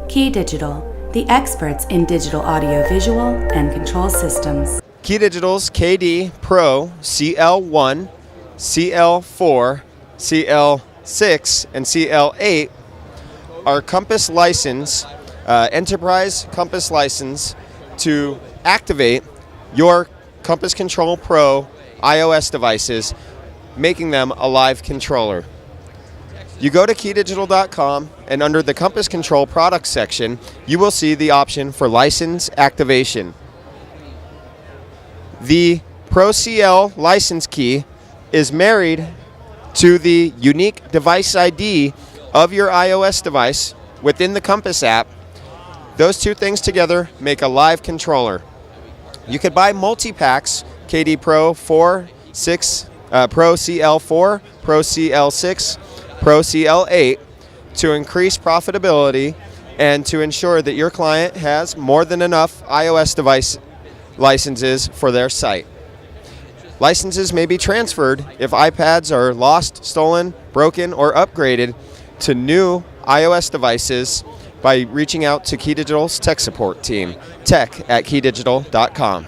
KeyDigital, the experts in digital audio-visual and control systems. KeyDigital's KD-ProCL1, CL4, CL6, and CL8 are Compass license, enterprise Compass license to activate your Compass Control Pro iOS devices, making them a live controller. You go to KeyDigital.com, and under the Compass Control Products section, you will see the option for license activation. The ProCL license key is married to the unique device ID of your iOS device within the Compass app. Those two things together make a live controller. You could buy multi-packs, KD-ProCL4, ProCL6, ProCL8, to increase profitability and to ensure that your client has more than enough iOS device licenses for their site. Licenses may be transferred if iPads are lost, stolen, broken, or upgraded to new iOS devices by reaching out to KeyDigital's tech support team, tech@KeyDigital.com.